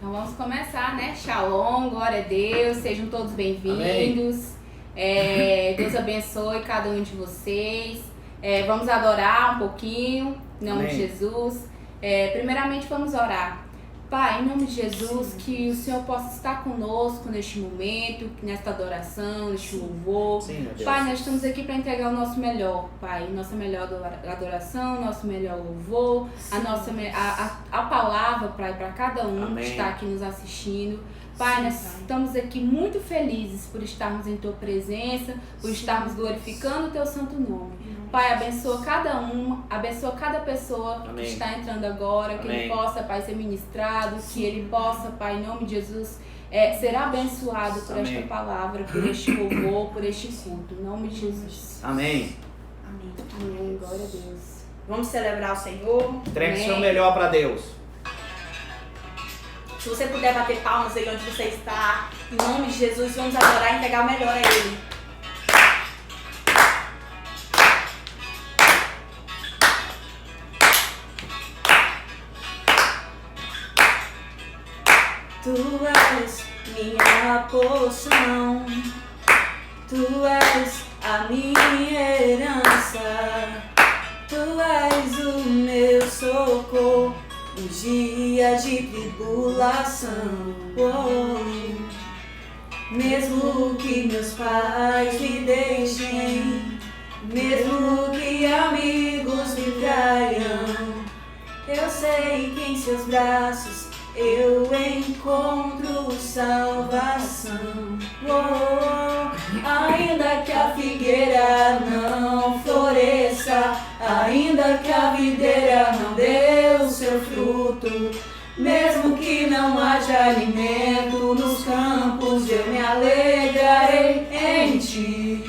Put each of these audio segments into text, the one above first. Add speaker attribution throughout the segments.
Speaker 1: Então vamos começar, né? Shalom, glória a Deus, sejam todos bem-vindos. Deus abençoe cada um de vocês. Vamos adorar um pouquinho, em nome de Jesus. Primeiramente vamos orar. Pai, em nome de Jesus, que o Senhor possa estar conosco neste momento, nesta adoração, neste louvor.
Speaker 2: Sim, meu Deus.
Speaker 1: Pai, nós estamos aqui para entregar o nosso melhor, Pai, nossa melhor adoração, nosso melhor louvor, a palavra, Pai, para cada um
Speaker 2: Amém.
Speaker 1: que está aqui nos assistindo. Pai, nós estamos aqui muito felizes por estarmos em Tua presença, por estarmos glorificando o Teu santo nome. Pai, abençoa cada um, abençoa cada pessoa
Speaker 2: Amém.
Speaker 1: que está entrando agora, que
Speaker 2: Amém.
Speaker 1: ele possa, Pai, ser ministrado, que ele possa, Pai, em nome de Jesus, ser abençoado por
Speaker 2: Amém.
Speaker 1: esta palavra, por este louvor, por este culto. Em nome de Jesus.
Speaker 2: Amém.
Speaker 3: Amém.
Speaker 1: Amém. Glória a Deus.
Speaker 3: Vamos celebrar o Senhor.
Speaker 2: Entregue o
Speaker 1: Amém.
Speaker 2: seu melhor para Deus.
Speaker 3: Se você puder bater palmas aí onde você está, em nome de Jesus, vamos adorar e entregar o melhor a Ele. Tu és minha porção, Tu és a minha herança, Tu és o meu socorro nos dias de tribulação. Mesmo que meus pais me deixem, mesmo que amigos me traiam, eu sei que em seus braços eu encontro salvação. Ainda que a figueira não floresça, ainda que a videira não dê o seu fruto, mesmo que não haja alimento nos campos, eu me alegrarei em ti.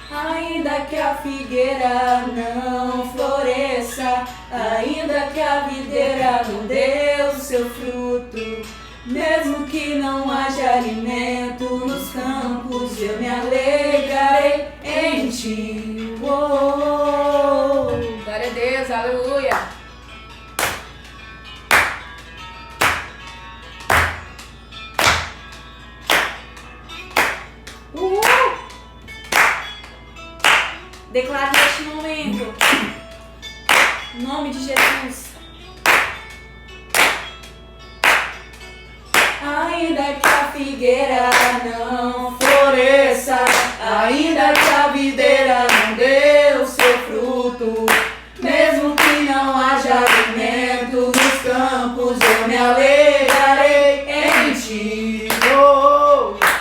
Speaker 3: Ainda que a figueira não floresça, ainda que a videira não dê o seu fruto, mesmo que não haja alimento nos campos, eu me alegrarei em ti.
Speaker 1: Glória a Deus. Aleluia.
Speaker 3: Declare neste momento, em nome de Jesus. Ainda que a figueira não floresça, ainda que a videira não dê o seu fruto, mesmo que não haja alimento nos campos, eu me alegrarei em ti.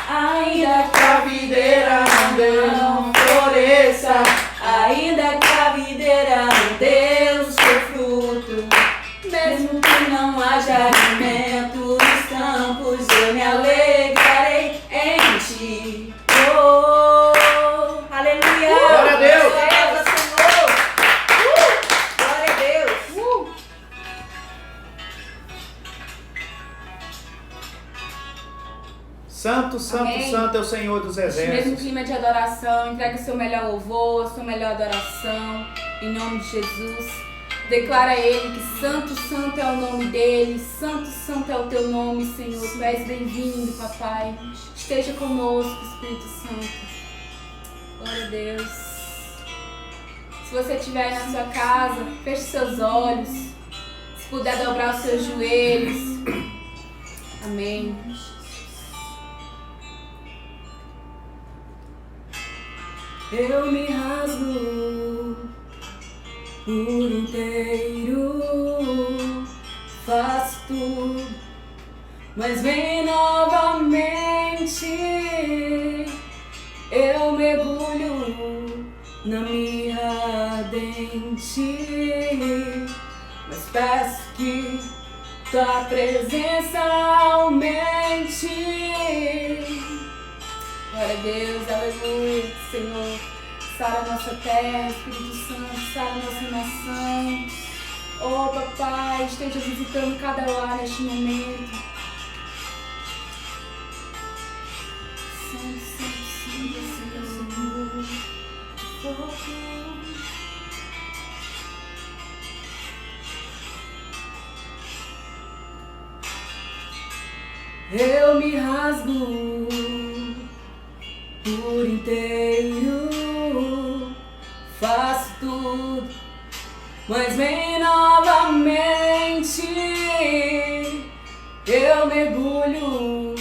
Speaker 3: Ainda que a videira não floresça, ainda que a videira não dê o seu fruto, mesmo que não haja alimento nos campos, eu me alegrarei em ti. Aleluia!
Speaker 2: Glória a Deus!
Speaker 3: Glória ao Senhor! Glória a Deus!
Speaker 2: Santo, santo,
Speaker 1: Amém.
Speaker 2: santo é o Senhor dos
Speaker 1: Neste mesmo
Speaker 2: exércitos.
Speaker 1: clima de adoração, entregue o seu melhor louvor, a sua melhor adoração, em nome de Jesus. Declara a Ele que santo, santo é o nome dEle, santo, santo é o teu nome, Senhor. Tu és bem-vindo, Papai. Esteja conosco, Espírito Santo. Glória a Deus. Se você estiver na sua casa, feche seus olhos. Se puder dobrar os seus joelhos. Amém.
Speaker 3: Eu me rasgo por inteiro, faço tudo, mas vem novamente. Eu mergulho na mirra ardente, mas peço que tua presença aumente.
Speaker 1: Glória a Deus, aleluia, Senhor. Sara a nossa terra, Espírito Santo, sara a nossa nação. Oh, Papai, esteja visitando cada lar neste momento. Santo, santo, santo, Senhor.
Speaker 3: eu me rasgo por inteiro, faço tudo, mas vem novamente, eu mergulho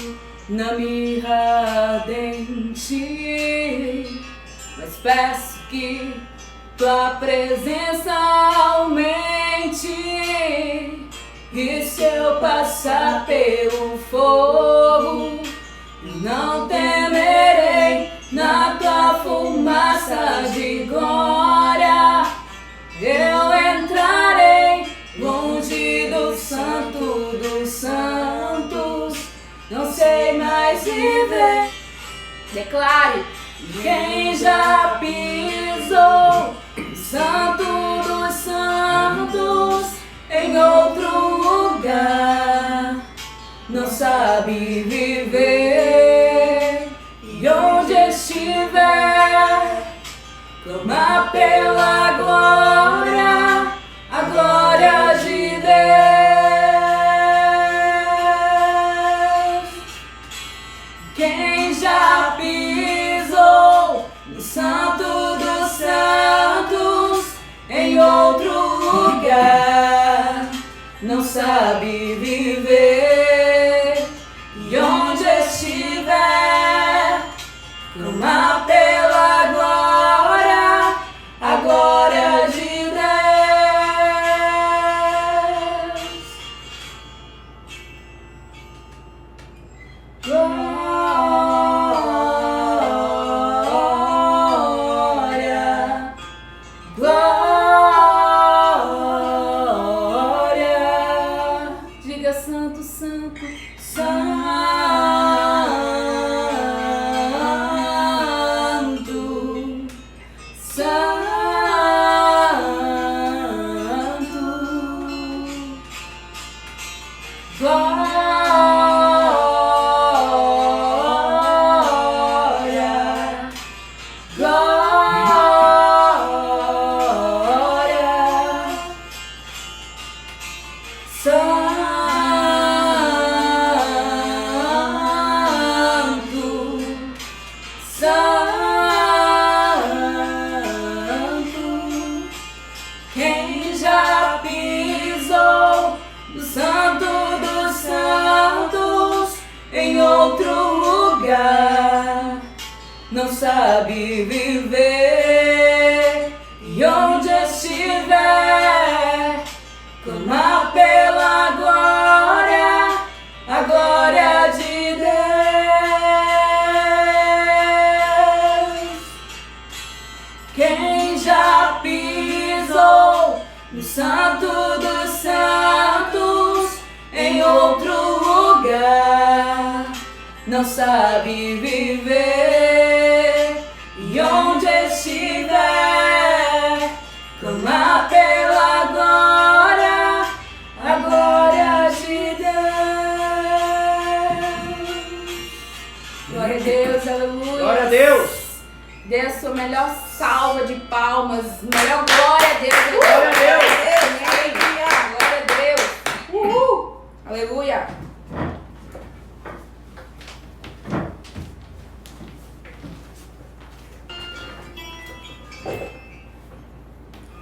Speaker 3: na mirra ardente, mas peço que tua presença aumente. E se eu passar pelo fogo, eu não temerei, na tua fumaça de glória eu entrarei, longe do santo dos santos, não sei mais viver.
Speaker 1: Declare.
Speaker 3: Quem já pisou no santo dos santos em outro lugar não sabe viver, e onde estiver clama pela glória, a glória de Deus. Quem já pisou no santo dos santos em outro lugar não sabe viver, e onde estiver clama pela glória, a glória de Deus. Glória, glória. Diga santo, santo, santo, santo. Glória, glória, santo, santo. Quem já pisou no santo dos santos em outro lugar não sabe viver, e onde estiver clama pela glória, a glória de Deus. Quem já pisou no santo dos santos em outro lugar não sabe viver, e onde estiver clama pela glória, a glória de Deus. Glória a Deus, aleluia.
Speaker 2: Glória a Deus.
Speaker 1: Dê a sua melhor salva de palmas, melhor glória a Deus.
Speaker 2: Glória a Deus.
Speaker 1: Aleluia. Glória a Deus. Uhul. Aleluia.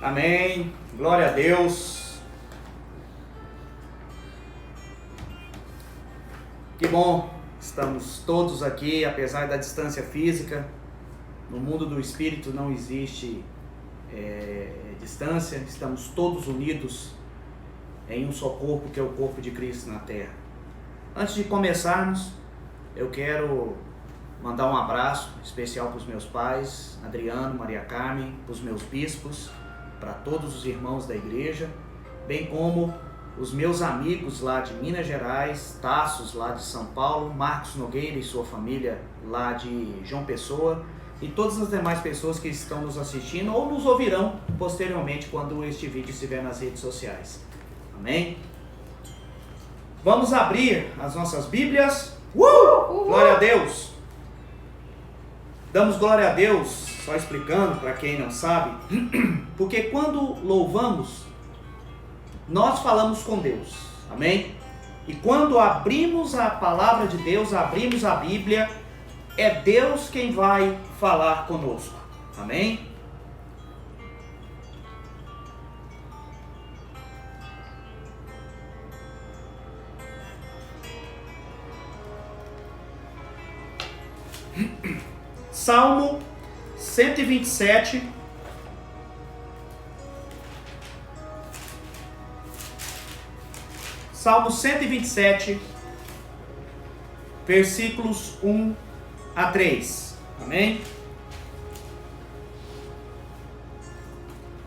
Speaker 2: Amém. Glória a Deus. Que bom, estamos todos aqui, apesar da distância física. No mundo do Espírito não existe distância, estamos todos unidos em um só corpo, que é o corpo de Cristo na terra. Antes de começarmos, eu quero mandar um abraço especial para os meus pais, Adriano, Maria Carmen, para os meus bispos, para todos os irmãos da igreja, bem como os meus amigos lá de Minas Gerais, Taços lá de São Paulo, Marcos Nogueira e sua família lá de João Pessoa, e todas as demais pessoas que estão nos assistindo ou nos ouvirão posteriormente quando este vídeo estiver nas redes sociais. Amém? Vamos abrir as nossas Bíblias. Glória a Deus! Damos glória a Deus, só explicando para quem não sabe, porque quando louvamos, nós falamos com Deus. Amém? E quando abrimos a palavra de Deus, abrimos a Bíblia, é Deus quem vai falar conosco. Amém? Salmo 127. Salmo 127, versículos 1 a 3. Amém?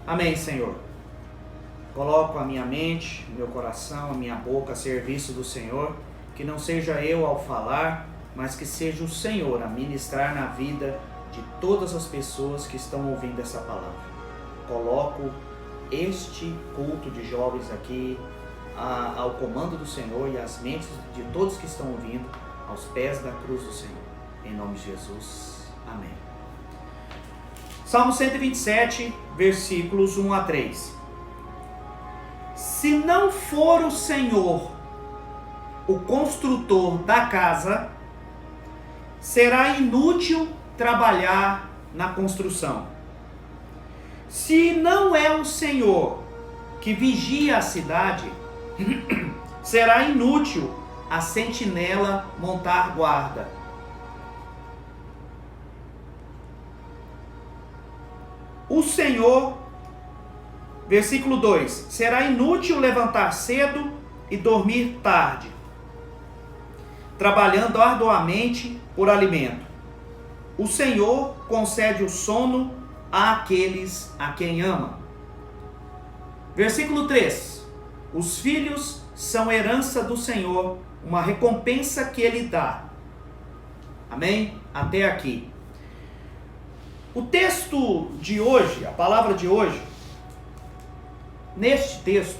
Speaker 2: Amém, Senhor. Coloco a minha mente, meu coração, a minha boca a serviço do Senhor. Que não seja eu ao falar, mas que seja o Senhor a ministrar na vida de todas as pessoas que estão ouvindo essa palavra. Coloco este culto de jovens aqui ao comando do Senhor e as mentes de todos que estão ouvindo aos pés da cruz do Senhor. Em nome de Jesus. Amém. Salmo 127, versículos 1 a 3. Se não for o Senhor o construtor da casa, será inútil trabalhar na construção. Se não é o Senhor que vigia a cidade, será inútil a sentinela montar guarda. O Senhor, versículo 2, será inútil levantar cedo e dormir tarde, trabalhando arduamente por alimento. O Senhor concede o sono àqueles a quem ama. Versículo 3. Os filhos são herança do Senhor, uma recompensa que Ele dá. Amém? Até aqui. O texto de hoje, a palavra de hoje, neste texto,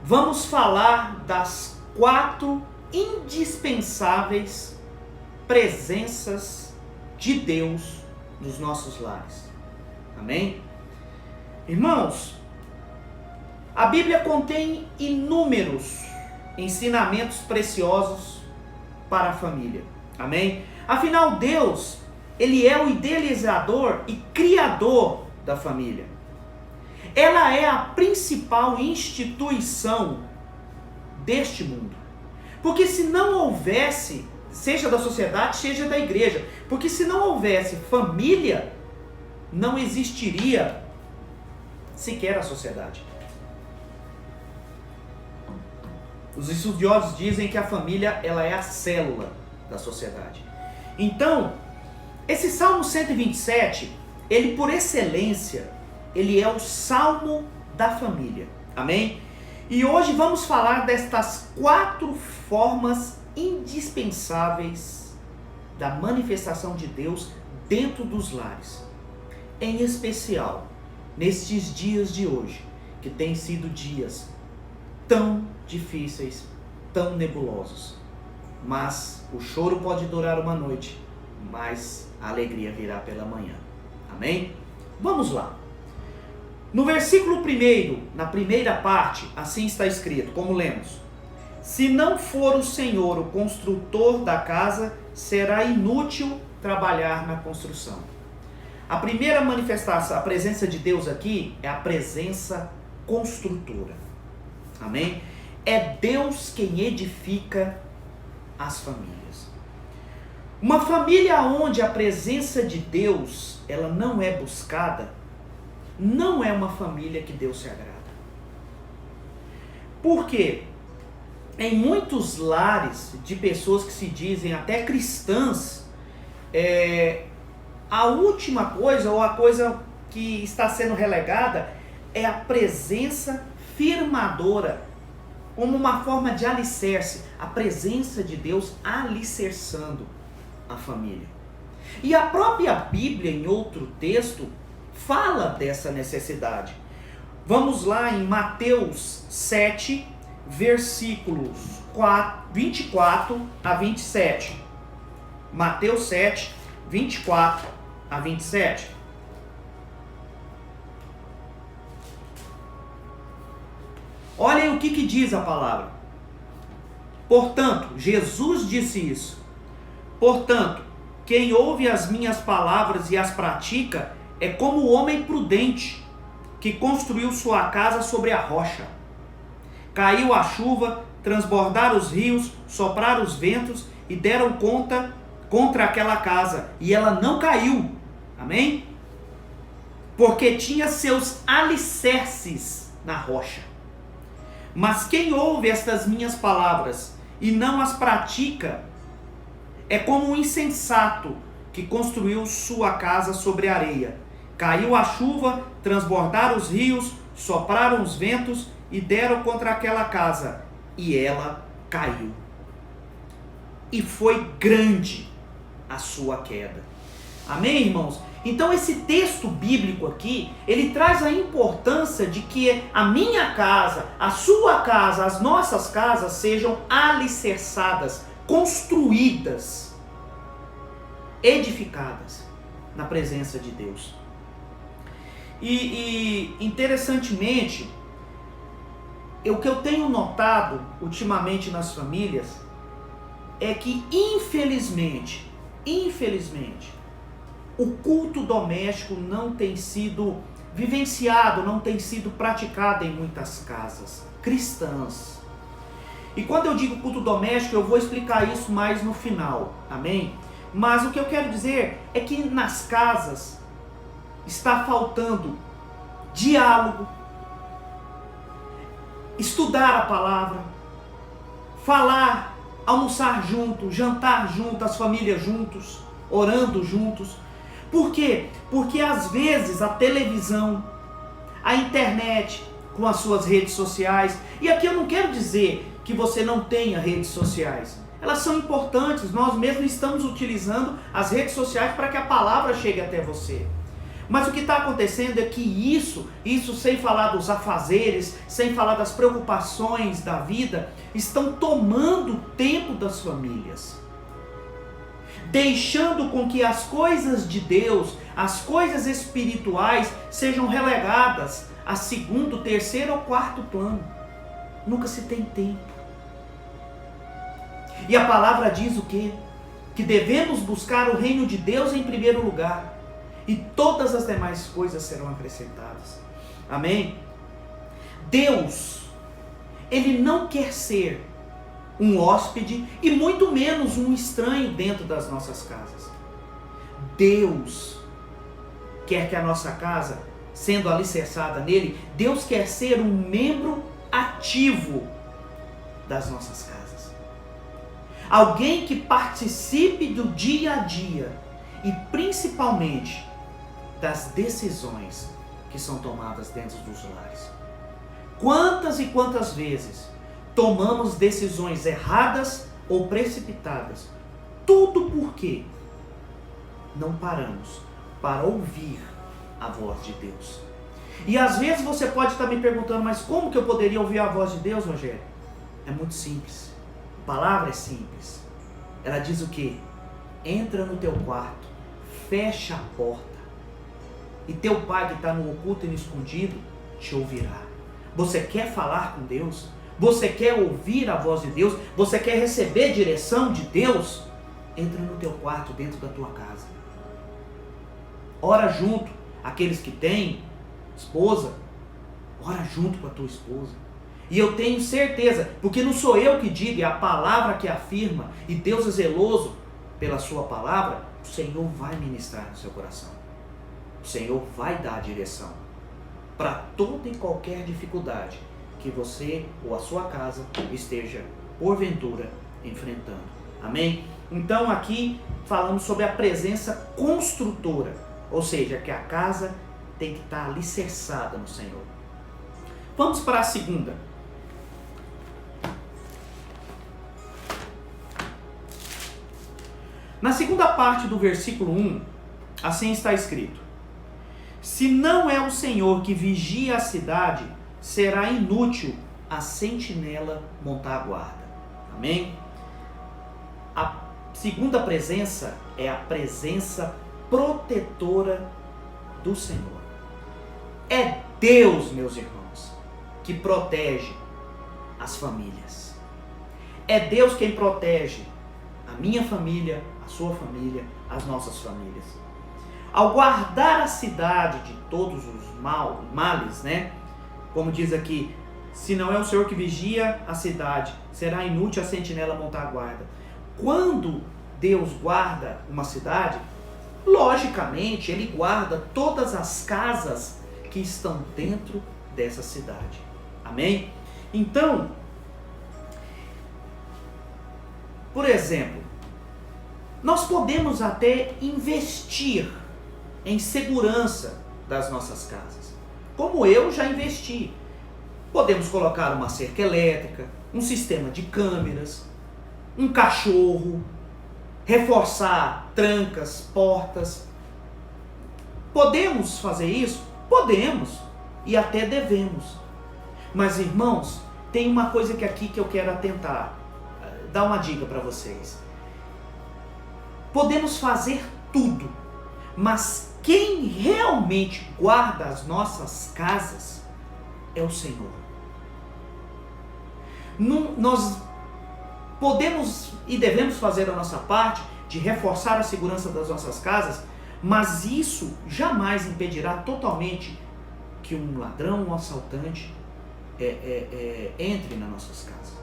Speaker 2: vamos falar das 4 indispensáveis presenças de Deus nos nossos lares. Amém? Irmãos, a Bíblia contém inúmeros ensinamentos preciosos para a família. Amém? Afinal, Deus, Ele é o idealizador e criador da família. Ela é a principal instituição deste mundo. Porque se não houvesse, seja da sociedade, seja da igreja, porque se não houvesse família, não existiria sequer a sociedade. Os estudiosos dizem que a família ela é a célula da sociedade. Então, esse Salmo 127, ele por excelência, ele é o Salmo da família. Amém? E hoje vamos falar destas 4 formas indispensáveis da manifestação de Deus dentro dos lares. Em especial, nestes dias de hoje, que têm sido dias tão difíceis, tão nebulosos. Mas o choro pode durar uma noite, mas a alegria virá pela manhã. Amém? Vamos lá. No versículo 1, na primeira parte, assim está escrito, como lemos: se não for o Senhor o construtor da casa, será inútil trabalhar na construção. A primeira manifestação, a presença de Deus aqui, é a presença construtora. Amém? É Deus quem edifica as famílias. Uma família onde a presença de Deus ela não é buscada, não é uma família que Deus se agrada. Por quê? Em muitos lares de pessoas que se dizem até cristãs, a última coisa ou a coisa que está sendo relegada é a presença firmadora, como uma forma de alicerce, a presença de Deus alicerçando a família. E a própria Bíblia, em outro texto, fala dessa necessidade. Vamos lá em Mateus 7, versículos 24 a 27. Mateus 7, 24 a 27. Olhem o que diz a palavra. Portanto, Jesus disse isso. Portanto, quem ouve as minhas palavras e as pratica é como o homem prudente que construiu sua casa sobre a rocha. Caiu a chuva, transbordaram os rios, sopraram os ventos e deram contra aquela casa, e ela não caiu. Amém? Porque tinha seus alicerces na rocha. Mas quem ouve estas minhas palavras e não as pratica é como um insensato que construiu sua casa sobre areia. Caiu a chuva, transbordaram os rios, sopraram os ventos e deram contra aquela casa, e ela caiu. E foi grande a sua queda. Amém, irmãos? Então esse texto bíblico aqui, ele traz a importância de que a minha casa, a sua casa, as nossas casas sejam alicerçadas, construídas, edificadas na presença de Deus. E interessantemente, o que eu tenho notado ultimamente nas famílias é que infelizmente, o culto doméstico não tem sido vivenciado, não tem sido praticado em muitas casas cristãs. E quando eu digo culto doméstico, eu vou explicar isso mais no final, amém? Mas o que eu quero dizer é que nas casas está faltando diálogo, estudar a palavra, falar, almoçar junto, jantar junto, as famílias juntos, orando juntos. Por quê? Porque às vezes a televisão, a internet com as suas redes sociais, e aqui eu não quero dizer que você não tenha redes sociais, elas são importantes, nós mesmos estamos utilizando as redes sociais para que a palavra chegue até você. Mas o que está acontecendo é que isso sem falar dos afazeres, sem falar das preocupações da vida, estão tomando o tempo das famílias. Deixando com que as coisas de Deus, as coisas espirituais, sejam relegadas a segundo, terceiro ou quarto plano. Nunca se tem tempo. E a palavra diz o quê? Que devemos buscar o reino de Deus em primeiro lugar. E todas as demais coisas serão acrescentadas. Amém? Deus, Ele não quer ser um hóspede e muito menos um estranho dentro das nossas casas. Deus quer que a nossa casa, sendo alicerçada nele, Deus quer ser um membro ativo das nossas casas. Alguém que participe do dia a dia e principalmente das decisões que são tomadas dentro dos lares. Quantas e quantas vezes tomamos decisões erradas ou precipitadas? Tudo porque não paramos para ouvir a voz de Deus. E às vezes você pode estar me perguntando, mas como que eu poderia ouvir a voz de Deus, Rogério? É muito simples. A palavra é simples. Ela diz o quê? Entra no teu quarto, fecha a porta, e teu pai que está no oculto e no escondido te ouvirá. Você quer falar com Deus? Você quer ouvir a voz de Deus? Você quer receber direção de Deus? Entra no teu quarto, dentro da tua casa. Ora junto. Aqueles que têm esposa, ora junto com a tua esposa. E eu tenho certeza, porque não sou eu que digo, é a palavra que afirma, e Deus é zeloso pela sua palavra, o Senhor vai ministrar no seu coração. O Senhor vai dar a direção para toda e qualquer dificuldade que você ou a sua casa esteja, porventura, enfrentando. Amém? Então aqui falamos sobre a presença construtora, ou seja, que a casa tem que estar alicerçada no Senhor. Vamos para a segunda. Na segunda parte do versículo 1, assim está escrito: se não é o Senhor que vigia a cidade, será inútil a sentinela montar a guarda. Amém? A segunda presença é a presença protetora do Senhor. É Deus, meus irmãos, que protege as famílias. É Deus quem protege a minha família, a sua família, as nossas famílias. Ao guardar a cidade de todos os males, né? Como diz aqui, se não é o Senhor que vigia a cidade, será inútil a sentinela montar a guarda. Quando Deus guarda uma cidade, logicamente Ele guarda todas as casas que estão dentro dessa cidade. Amém? Então, por exemplo, nós podemos até investir em segurança das nossas casas, como eu já investi. Podemos colocar uma cerca elétrica, um sistema de câmeras, um cachorro, reforçar trancas, portas. Podemos fazer isso? Podemos, e até devemos. Mas, irmãos, tem uma coisa aqui que eu quero atentar, dar uma dica para vocês. Podemos fazer tudo, mas quem realmente guarda as nossas casas é o Senhor. Nós podemos e devemos fazer a nossa parte de reforçar a segurança das nossas casas, mas isso jamais impedirá totalmente que um ladrão, um assaltante entre nas nossas casas.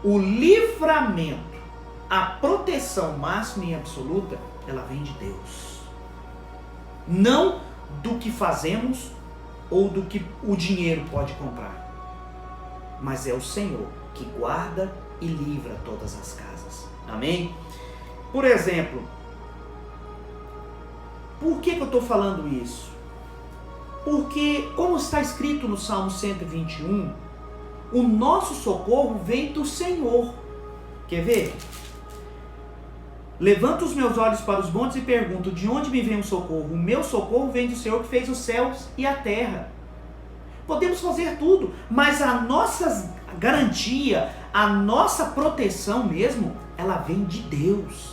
Speaker 2: O livramento, a proteção máxima e absoluta, ela vem de Deus. Não do que fazemos ou do que o dinheiro pode comprar. Mas é o Senhor que guarda e livra todas as casas. Amém? Por exemplo, por que eu estou falando isso? Porque, como está escrito no Salmo 121, o nosso socorro vem do Senhor. Quer ver? Levanto os meus olhos para os montes e pergunto, de onde me vem o socorro? O meu socorro vem do Senhor que fez os céus e a terra. Podemos fazer tudo, mas a nossa garantia, a nossa proteção mesmo, ela vem de Deus.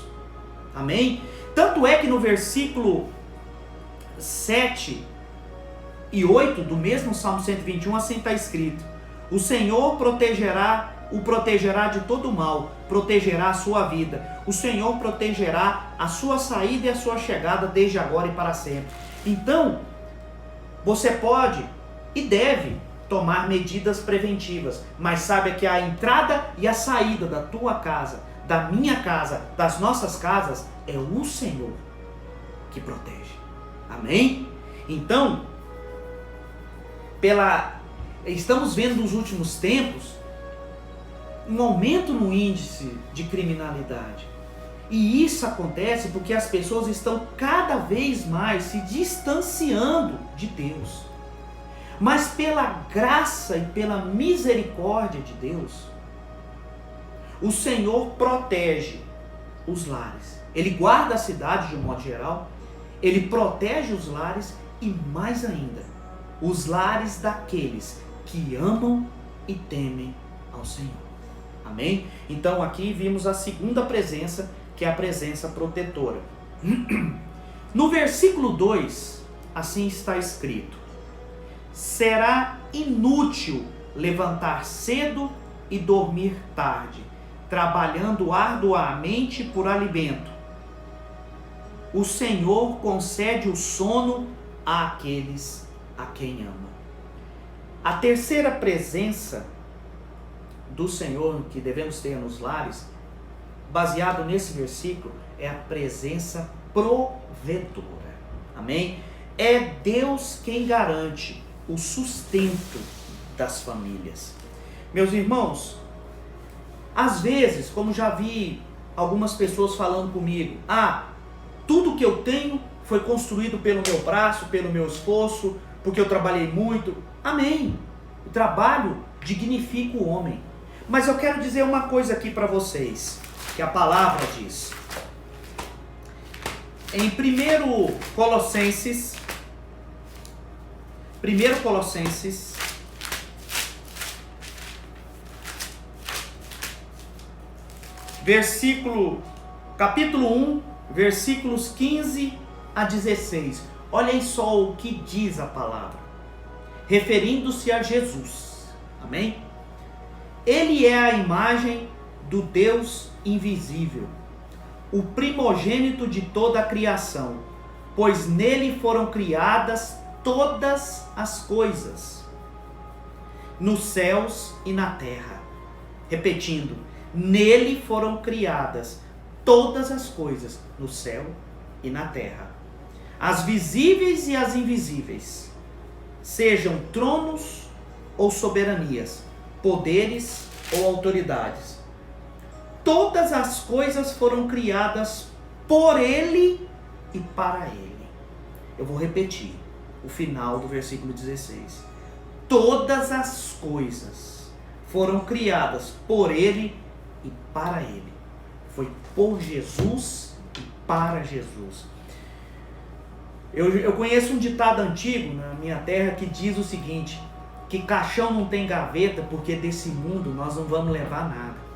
Speaker 2: Amém? Tanto é que no versículo 7 e 8 do mesmo Salmo 121, assim está escrito: o Senhor o protegerá de todo mal, protegerá a sua vida. O Senhor protegerá a sua saída e a sua chegada desde agora e para sempre. Então, você pode e deve tomar medidas preventivas, mas saiba que a entrada e a saída da tua casa, da minha casa, das nossas casas, é o Senhor que protege. Amém? Então, estamos vendo nos últimos tempos um aumento no índice de criminalidade. E isso acontece porque as pessoas estão cada vez mais se distanciando de Deus. Mas pela graça e pela misericórdia de Deus, o Senhor protege os lares. Ele guarda a cidade de um modo geral, Ele protege os lares e mais ainda, os lares daqueles que amam e temem ao Senhor. Amém? Então aqui vimos a segunda presença, que é a presença protetora. No versículo 2, assim está escrito: será inútil levantar cedo e dormir tarde, trabalhando arduamente por alimento. O Senhor concede o sono àqueles a quem ama. A terceira presença do Senhor que devemos ter nos lares, baseado nesse versículo, é a presença provedora. Amém? É Deus quem garante o sustento das famílias. Meus irmãos, às vezes, como já vi algumas pessoas falando comigo, tudo que eu tenho foi construído pelo meu braço, pelo meu esforço, porque eu trabalhei muito. Amém. O trabalho dignifica o homem. Mas eu quero dizer uma coisa aqui para vocês, que a palavra diz. Em 1 Colossenses, capítulo 1, versículos 15 a 16. Olhem só o que diz a palavra, referindo-se a Jesus. Amém? Ele é a imagem do Deus invisível, o primogênito de toda a criação, pois nele foram criadas todas as coisas, nos céus e na terra. Repetindo, nele foram criadas todas as coisas, no céu e na terra, as visíveis e as invisíveis, sejam tronos ou soberanias, poderes ou autoridades. Todas as coisas foram criadas por ele e para ele. Eu vou repetir o final do versículo 16. Todas as coisas foram criadas por ele e para ele. Foi por Jesus e para Jesus. Eu conheço um ditado antigo na minha terra que diz o seguinte, que caixão não tem gaveta, porque desse mundo nós não vamos levar nada.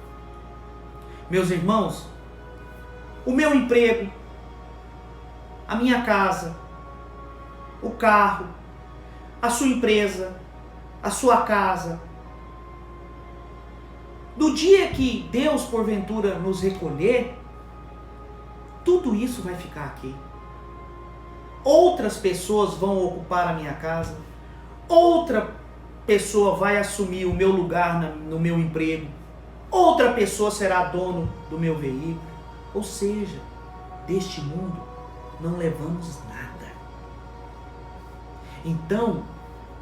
Speaker 2: Meus irmãos, o meu emprego, a minha casa, o carro, a sua empresa, a sua casa, do dia que Deus porventura nos recolher, tudo isso vai ficar aqui. Outras pessoas vão ocupar a minha casa, outra pessoa vai assumir o meu lugar no meu emprego, outra pessoa será dono do meu veículo. Ou seja, deste mundo não levamos nada. Então,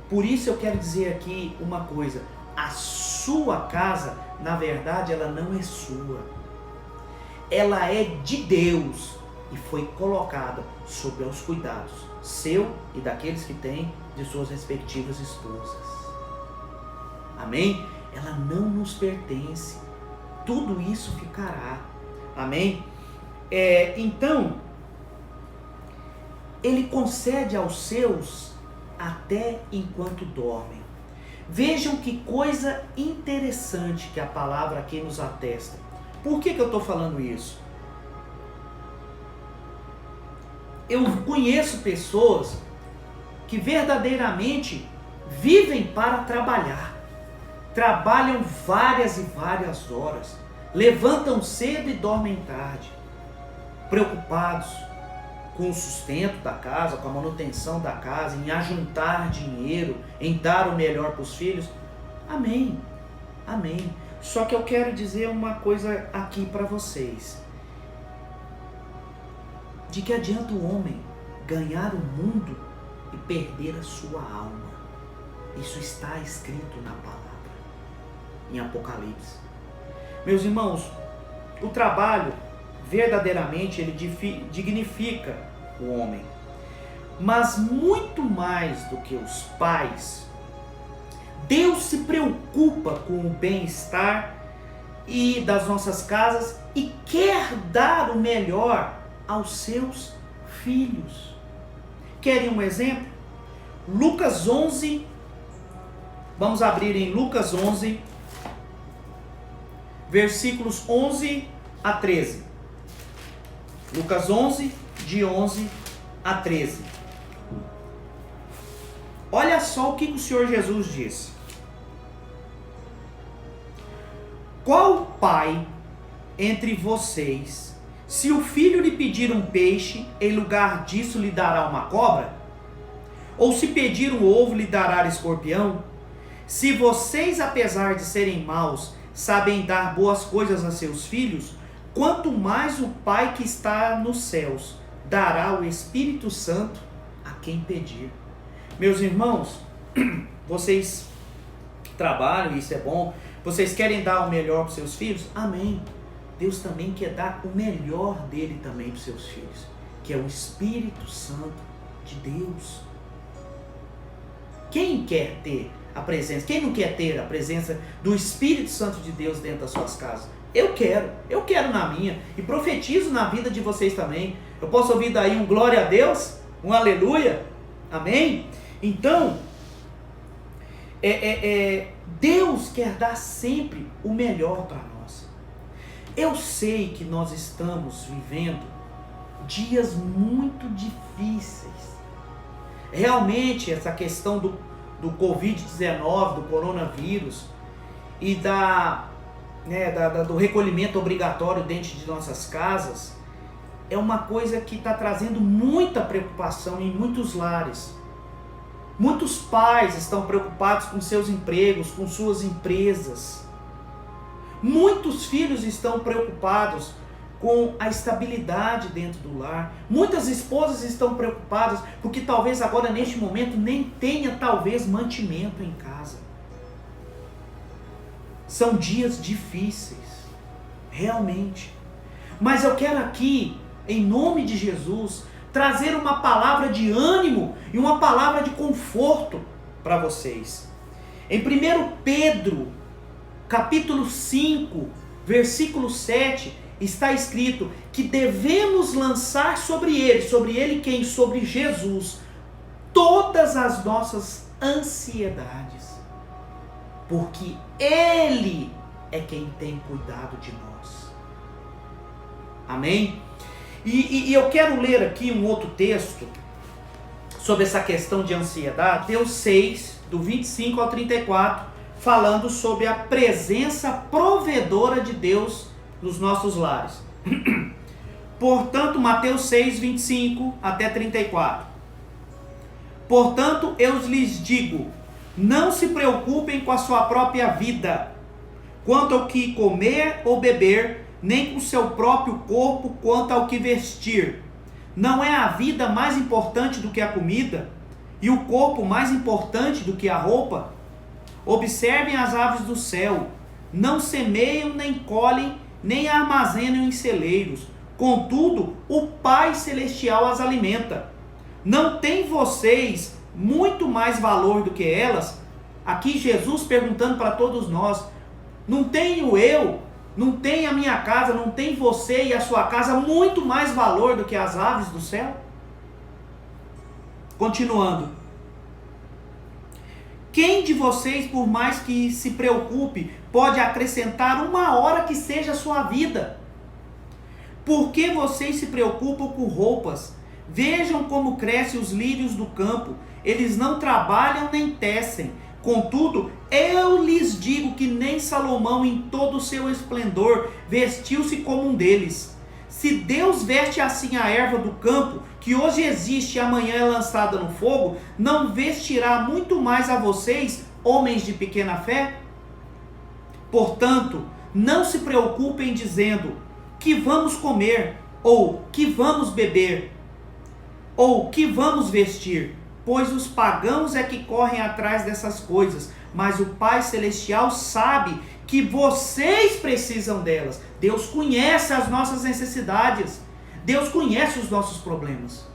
Speaker 2: por isso eu quero dizer aqui uma coisa, a sua casa, na verdade, ela não é sua. Ela é de Deus e foi colocada sob os cuidados seu e daqueles que têm de suas respectivas esposas. Amém? Ela não nos pertence. Tudo isso ficará. Amém? Então, ele concede aos seus até enquanto dormem. Vejam que coisa interessante que a palavra aqui nos atesta. Por que eu estou falando isso? Eu conheço pessoas que verdadeiramente vivem para trabalhar. Trabalham várias e várias horas. Levantam cedo e dormem tarde. Preocupados com o sustento da casa, com a manutenção da casa, em ajuntar dinheiro, em dar o melhor para os filhos. Amém. Amém. Só que eu quero dizer uma coisa aqui para vocês. De que adianta o homem ganhar o mundo e perder a sua alma? Isso está escrito na palavra, em Apocalipse. Meus irmãos, o trabalho, verdadeiramente, ele dignifica o homem. Mas muito mais do que os pais, Deus se preocupa com o bem-estar e das nossas casas e quer dar o melhor aos seus filhos. Querem um exemplo? Lucas 11, vamos abrir em Lucas 11, versículos 11 a 13. Lucas 11, de 11 a 13. Olha só o que o Senhor Jesus disse. Qual pai entre vocês, se o filho lhe pedir um peixe, em lugar disso lhe dará uma cobra? Ou se pedir um ovo, lhe dará escorpião? Se vocês, apesar de serem maus, sabem dar boas coisas a seus filhos, quanto mais o Pai que está nos céus dará o Espírito Santo a quem pedir. Meus irmãos, vocês trabalham, isso é bom, vocês querem dar o melhor para os seus filhos? Amém. Deus também quer dar o melhor dele também para os seus filhos, que é o Espírito Santo de Deus. Quem quer ter a presença, quem não quer ter a presença do Espírito Santo de Deus dentro das suas casas? Eu quero na minha, e profetizo na vida de vocês também. Eu posso ouvir daí um glória a Deus, um aleluia, amém? Então, Deus quer dar sempre o melhor para nós. Eu sei que nós estamos vivendo dias muito difíceis. Realmente, essa questão do Covid-19, do coronavírus e da né, do recolhimento obrigatório dentro de nossas casas, é uma coisa que está trazendo muita preocupação em muitos lares. Muitos pais estão preocupados com seus empregos, com suas empresas. Muitos filhos estão preocupados com a estabilidade dentro do lar. Muitas esposas estão preocupadas porque talvez agora neste momento nem tenha talvez mantimento em casa. São dias difíceis, realmente. Mas eu quero aqui, em nome de Jesus, trazer uma palavra de ânimo e uma palavra de conforto para vocês. Em 1 Pedro, capítulo 5, versículo 7, está escrito que devemos lançar sobre ele quem? Sobre Jesus, todas as nossas ansiedades, porque Ele é quem tem cuidado de nós. Amém? E eu quero ler aqui um outro texto sobre essa questão de ansiedade. Mateus 6, do 25 ao 34, falando sobre a presença provedora de Deus nos nossos lares. Portanto, Mateus 6, 25 até 34. Portanto, eu lhes digo, não se preocupem com a sua própria vida, quanto ao que comer ou beber, nem com o seu próprio corpo quanto ao que vestir. Não é a vida mais importante do que a comida, e o corpo mais importante do que a roupa? Observem as aves do céu, não semeiam, nem colhem, nem armazenam em celeiros, contudo, o Pai Celestial as alimenta. Não tem vocês muito mais valor do que elas? Aqui Jesus perguntando para todos nós, não tenho eu, não tem a minha casa, não tem você e a sua casa muito mais valor do que as aves do céu? Continuando. Quem de vocês, por mais que se preocupe, pode acrescentar uma hora que seja a sua vida? Por que vocês se preocupam com roupas? Vejam como crescem os lírios do campo. Eles não trabalham nem tecem. Contudo, eu lhes digo que nem Salomão em todo o seu esplendor vestiu-se como um deles. Se Deus veste assim a erva do campo, que hoje existe e amanhã é lançada no fogo, não vestirá muito mais a vocês, homens de pequena fé? Portanto, não se preocupem dizendo, que vamos comer, ou que vamos beber, ou que vamos vestir, pois os pagãos é que correm atrás dessas coisas, mas o Pai Celestial sabe que vocês precisam delas. Deus conhece as nossas necessidades, Deus conhece os nossos problemas.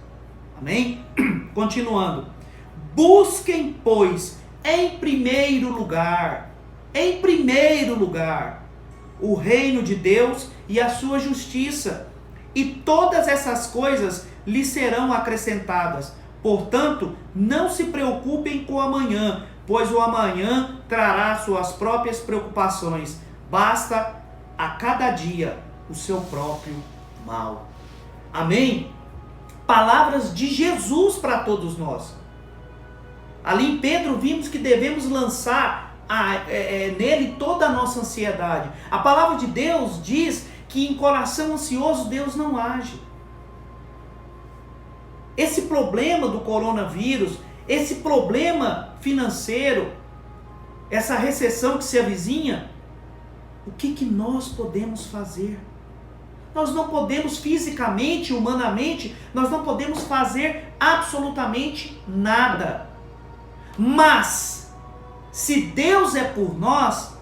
Speaker 2: Amém? Continuando. Busquem, pois, em primeiro lugar, o reino de Deus e a sua justiça, e todas essas coisas lhes serão acrescentadas. Portanto, não se preocupem com o amanhã, pois o amanhã trará suas próprias preocupações. Basta a cada dia o seu próprio mal. Amém? Palavras de Jesus para todos nós. Ali em Pedro vimos que devemos lançar nele toda a nossa ansiedade. A palavra de Deus diz que em coração ansioso Deus não age. Esse problema do coronavírus, esse problema financeiro, essa recessão que se avizinha, o que nós podemos fazer? Nós não podemos fisicamente, humanamente, nós não podemos fazer absolutamente nada. Mas, se Deus é por nós,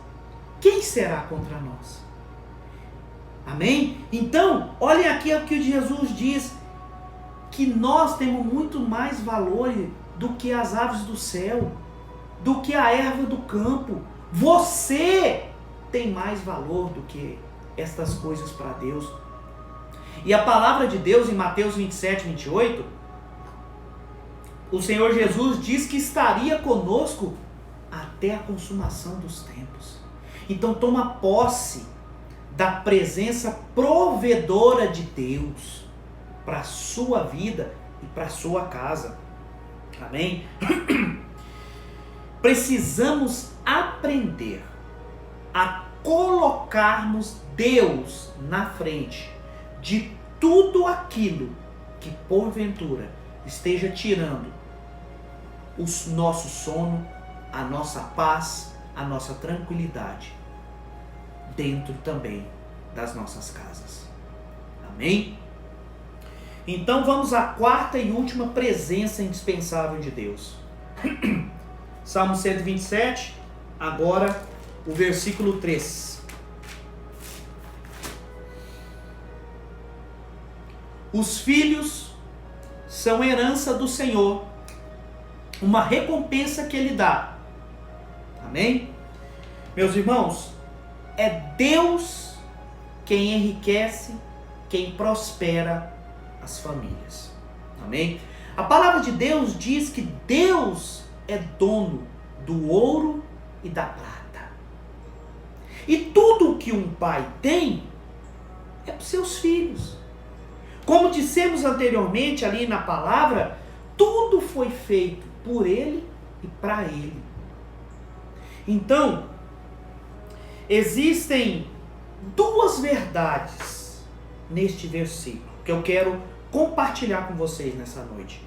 Speaker 2: quem será contra nós? Amém? Então, olhem aqui o que Jesus diz, que nós temos muito mais valor do que as aves do céu, do que a erva do campo. Você tem mais valor do que estas coisas para Deus. E a palavra de Deus em Mateus 27, 28, o Senhor Jesus diz que estaria conosco até a consumação dos tempos. Então toma posse da presença provedora de Deus para a sua vida e para a sua casa. Amém? Precisamos aprender a colocarmos Deus na frente de tudo aquilo que porventura esteja tirando o nosso sono, a nossa paz, a nossa tranquilidade, dentro também das nossas casas. Amém? Então vamos à quarta e última presença indispensável de Deus. Salmo 127, agora o versículo 3. Os filhos são herança do Senhor, uma recompensa que Ele dá. Amém? Meus irmãos, é Deus quem enriquece, quem prospera as famílias. Amém? A palavra de Deus diz que Deus é dono do ouro e da prata. E tudo que um pai tem é para os seus filhos. Como dissemos anteriormente ali na palavra, tudo foi feito por Ele e para Ele. Então, existem duas verdades neste versículo que eu quero compartilhar com vocês nessa noite.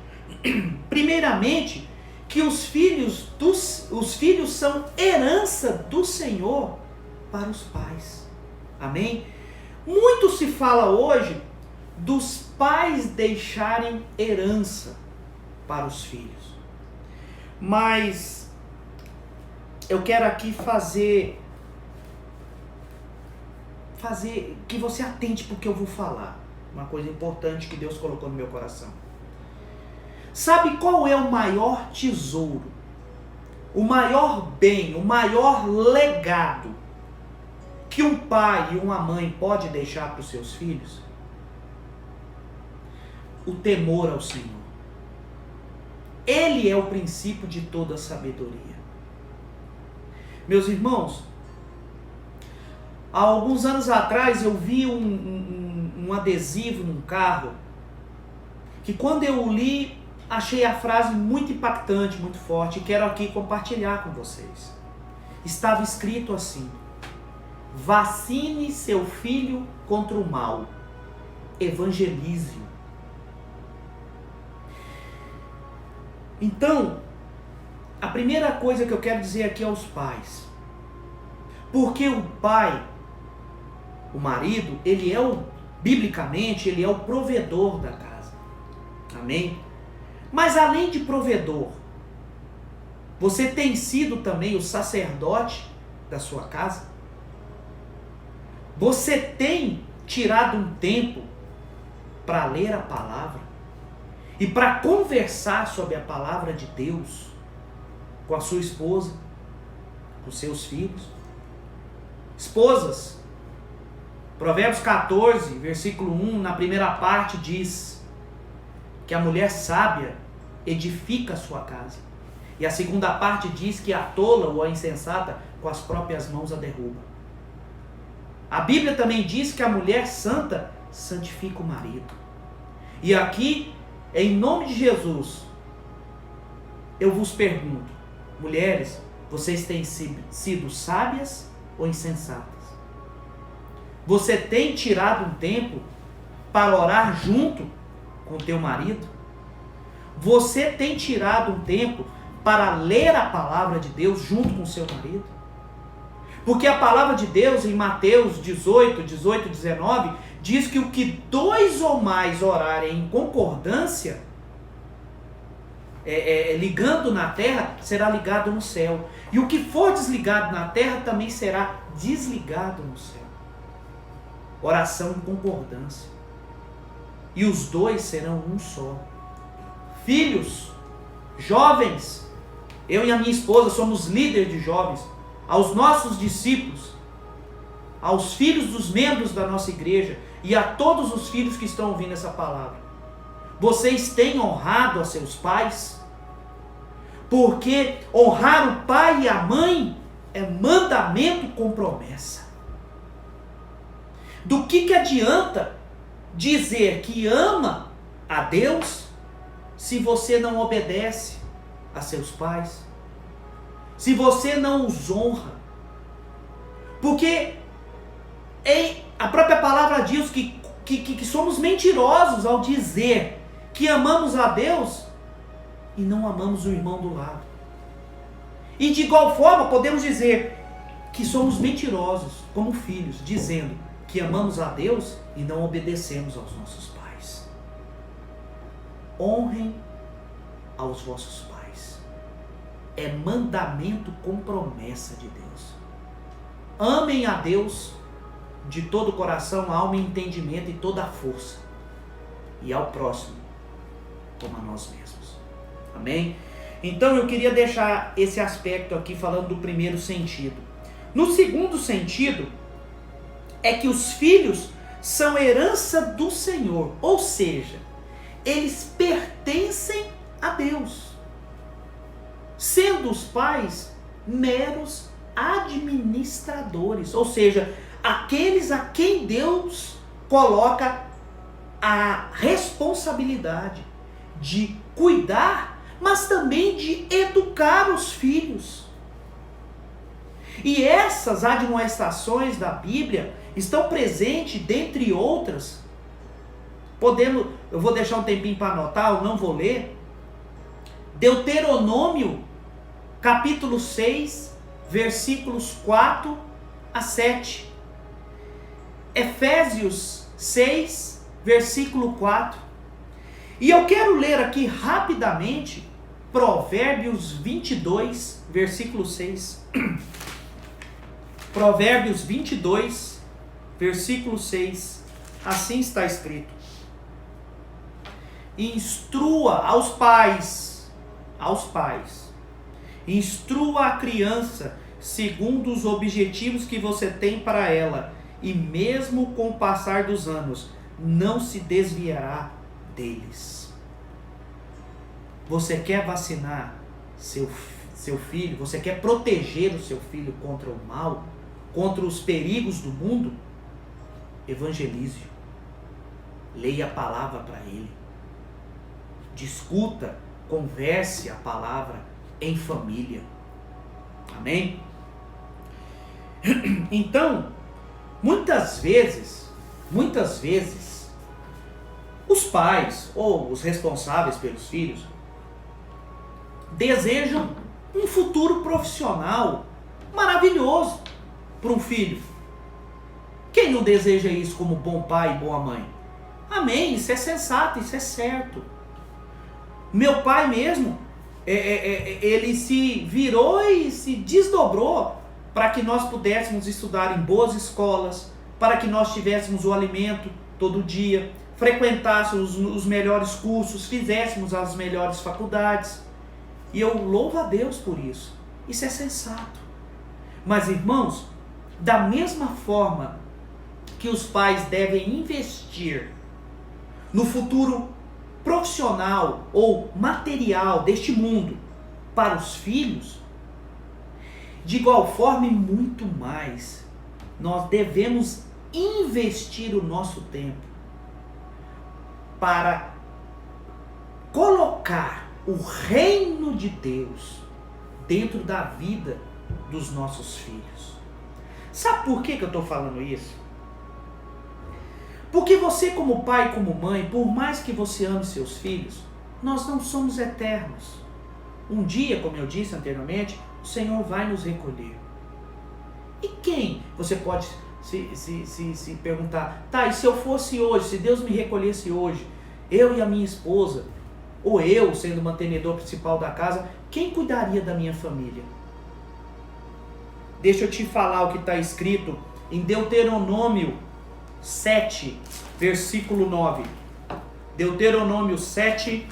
Speaker 2: Primeiramente, que os filhos são herança do Senhor para os pais. Amém? Muito se fala hoje dos pais deixarem herança para os filhos. Mas eu quero aqui fazer que você atente para o que eu vou falar. Uma coisa importante que Deus colocou no meu coração. Sabe qual é o maior tesouro, o maior bem, o maior legado que um pai e uma mãe pode deixar para os seus filhos? O temor ao Senhor. Ele é o princípio de toda sabedoria. Meus irmãos, há alguns anos atrás eu vi um adesivo num carro, que quando eu li, achei a frase muito impactante, muito forte, e quero aqui compartilhar com vocês. Estava escrito assim: vacine seu filho contra o mal, evangelize-o. Então, a primeira coisa que eu quero dizer aqui aos pais, porque o pai, o marido, biblicamente, ele é o provedor da casa. Amém? Mas além de provedor, você tem sido também o sacerdote da sua casa? Você tem tirado um tempo para ler a palavra e para conversar sobre a palavra de Deus com a sua esposa, com seus filhos? Esposas, Provérbios 14, versículo 1, na primeira parte diz que a mulher sábia edifica a sua casa. E a segunda parte diz que a tola ou a insensata com as próprias mãos a derruba. A Bíblia também diz que a mulher santa santifica o marido. E aqui, em nome de Jesus, eu vos pergunto, mulheres, vocês têm sido sábias ou insensatas? Você tem tirado um tempo para orar junto com o teu marido? Você tem tirado um tempo para ler a palavra de Deus junto com o seu marido? Porque a palavra de Deus em Mateus 18, 19, diz que o que dois ou mais orarem em concordância, ligando na terra, será ligado no céu. E o que for desligado na terra também será desligado no céu. Oração em concordância. E os dois serão um só. Filhos, jovens, eu e a minha esposa somos líderes de jovens. Aos nossos discípulos, aos filhos dos membros da nossa igreja e a todos os filhos que estão ouvindo essa palavra. Vocês têm honrado a seus pais? Porque honrar o pai e a mãe é mandamento com promessa. Do que adianta dizer que ama a Deus se você não obedece a seus pais? Se você não os honra? Porque a própria palavra diz que somos mentirosos ao dizer que amamos a Deus e não amamos o irmão do lado. E de igual forma podemos dizer que somos mentirosos como filhos, dizendo que amamos a Deus e não obedecemos aos nossos pais. Honrem aos vossos pais. É mandamento com promessa de Deus. Amem a Deus de todo o coração, alma e entendimento e toda a força. E ao próximo como a nós mesmos. Amém? Então eu queria deixar esse aspecto aqui falando do primeiro sentido. No segundo sentido, é que os filhos são herança do Senhor. Ou seja, eles pertencem a Deus. Sendo os pais meros administradores. Ou seja, aqueles a quem Deus coloca a responsabilidade de cuidar, mas também de educar os filhos. E essas admoestações da Bíblia estão presentes, dentre outras. Eu vou deixar um tempinho para anotar, eu não vou ler. Deuteronômio, capítulo 6, versículos 4 a 7. Efésios 6, versículo 4. E eu quero ler aqui rapidamente Provérbios 22, versículo 6. Provérbios 22, versículo 6. Assim está escrito: instrua aos pais, instrua a criança segundo os objetivos que você tem para ela, e mesmo com o passar dos anos, não se desviará deles. Você quer vacinar seu filho? Você quer proteger o seu filho contra o mal? Contra os perigos do mundo? Evangelize-o. Leia a palavra para ele. Discuta, converse a palavra em família. Amém? Então, muitas vezes, os pais ou os responsáveis pelos filhos desejam um futuro profissional maravilhoso para um filho. Quem não deseja isso como bom pai e boa mãe? Amém, isso é sensato, isso é certo. Meu pai mesmo, ele se virou e se desdobrou para que nós pudéssemos estudar em boas escolas, para que nós tivéssemos o alimento todo dia, frequentássemos os melhores cursos, fizéssemos as melhores faculdades. E eu louvo a Deus por isso. Isso é sensato. Mas, irmãos, da mesma forma que os pais devem investir no futuro profissional ou material deste mundo para os filhos, de igual forma e muito mais, nós devemos investir o nosso tempo para colocar o reino de Deus dentro da vida dos nossos filhos. Sabe por que eu estou falando isso? Porque você, como pai, como mãe, por mais que você ame seus filhos, nós não somos eternos. Um dia, como eu disse anteriormente, o Senhor vai nos recolher. E quem? Você pode se perguntar, tá, e se eu fosse hoje, se Deus me recolhesse hoje, eu e a minha esposa, ou eu, sendo o mantenedor principal da casa, quem cuidaria da minha família? Deixa eu te falar o que está escrito em Deuteronômio 7, versículo 9. Deuteronômio 7,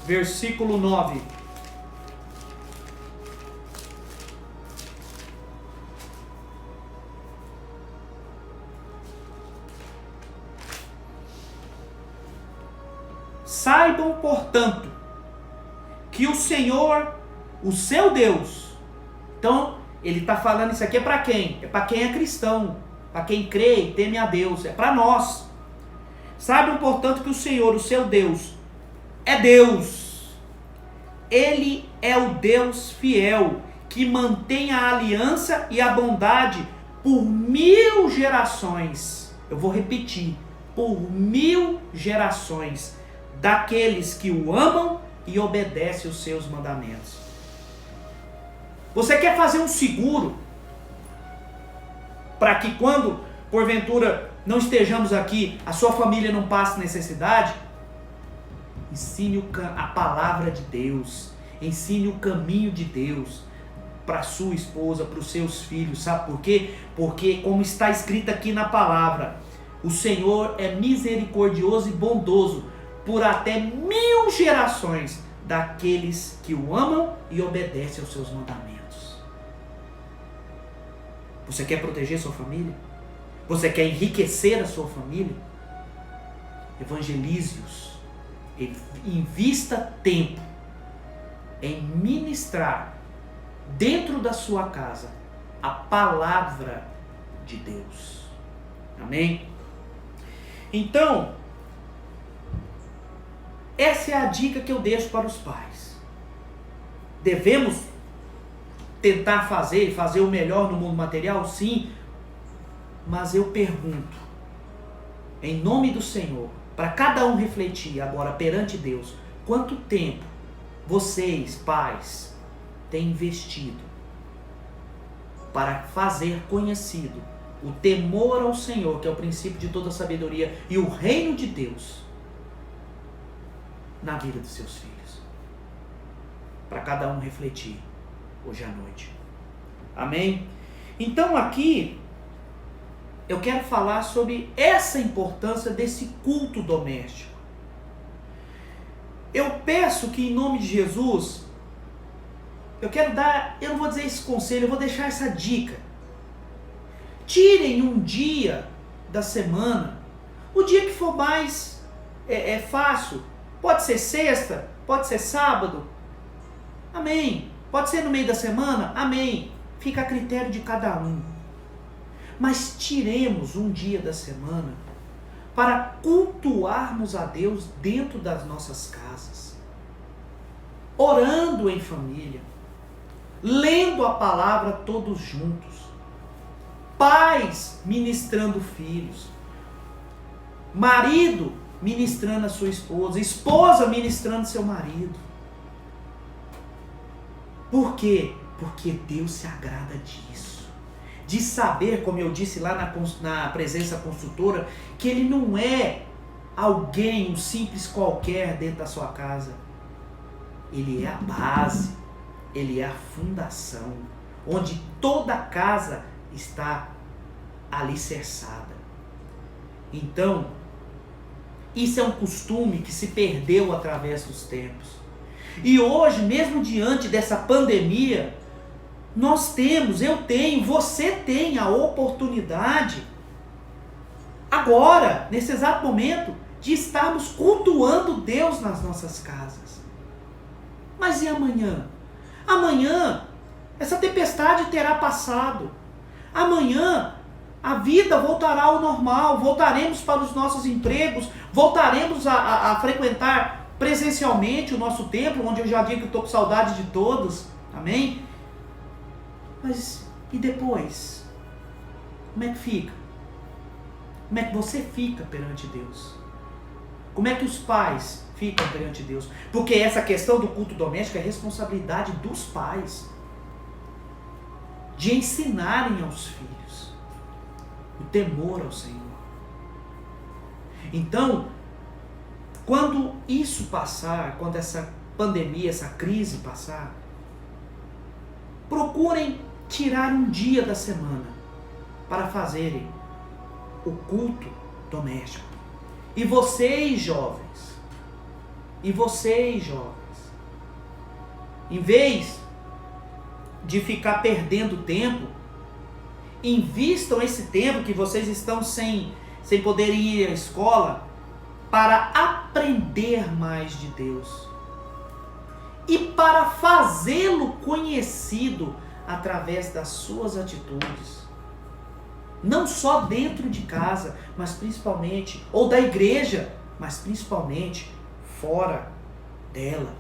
Speaker 2: versículo 9. Saibam, portanto, que o Senhor, o seu Deus, então, ele está falando isso aqui é para quem? É para quem é cristão, para quem crê e teme a Deus, é para nós. Saibam, portanto, que o Senhor, o seu Deus, é Deus. Ele é o Deus fiel, que mantém a aliança e a bondade por 1000 gerações, eu vou repetir, por 1000 gerações daqueles que o amam e obedecem os seus mandamentos. Você quer fazer um seguro para que quando, porventura, não estejamos aqui, a sua família não passe necessidade? Ensine a palavra de Deus, ensine o caminho de Deus para sua esposa, para os seus filhos. Sabe por quê? Porque, como está escrito aqui na palavra, o Senhor é misericordioso e bondoso por até 1000 gerações daqueles que o amam e obedecem aos seus mandamentos. Você quer proteger sua família? Você quer enriquecer a sua família? Evangelize-os. Invista tempo em ministrar dentro da sua casa a palavra de Deus. Amém? Então, essa é a dica que eu deixo para os pais. Devemos tentar fazer o melhor no mundo material? Sim. Mas eu pergunto, em nome do Senhor, para cada um refletir agora perante Deus, quanto tempo vocês, pais, têm investido para fazer conhecido o temor ao Senhor, que é o princípio de toda sabedoria, e o reino de Deus na vida dos seus filhos? Para cada um refletir hoje à noite. Amém? Então aqui eu quero falar sobre essa importância desse culto doméstico. Eu peço que, em nome de Jesus, eu não vou dizer esse conselho, eu vou deixar essa dica. Tirem um dia da semana, o dia que for mais fácil. Pode ser sexta, pode ser sábado, amém. Pode ser no meio da semana, amém. Fica a critério de cada um. Mas tiremos um dia da semana para cultuarmos a Deus dentro das nossas casas, orando em família, lendo a palavra todos juntos, pais ministrando filhos, marido ministrando a sua esposa, esposa ministrando seu marido. Por quê? Porque Deus se agrada disso. De saber, como eu disse lá na presença construtora, que Ele não é alguém, um simples qualquer dentro da sua casa. Ele é a base, Ele é a fundação, onde toda a casa está alicerçada. Então, isso é um costume que se perdeu através dos tempos. E hoje, mesmo diante dessa pandemia, você tem a oportunidade, agora, nesse exato momento, de estarmos cultuando Deus nas nossas casas. Mas e amanhã? Amanhã, essa tempestade terá passado. Amanhã, a vida voltará ao normal, voltaremos para os nossos empregos, voltaremos a frequentar presencialmente o nosso templo, onde eu já digo que estou com saudade de todos, amém? Mas e depois? Como é que fica? Como é que você fica perante Deus? Como é que os pais ficam perante Deus? Porque essa questão do culto doméstico é responsabilidade dos pais, de ensinarem aos filhos o temor ao Senhor. Então, quando isso passar, quando essa pandemia, essa crise passar, procurem tirar um dia da semana para fazerem o culto doméstico. E vocês, jovens, em vez de ficar perdendo tempo, invistam esse tempo que vocês estão sem poder ir à escola para aprender mais de Deus e para fazê-lo conhecido através das suas atitudes, não só dentro de casa, mas principalmente, ou da igreja, mas principalmente fora dela,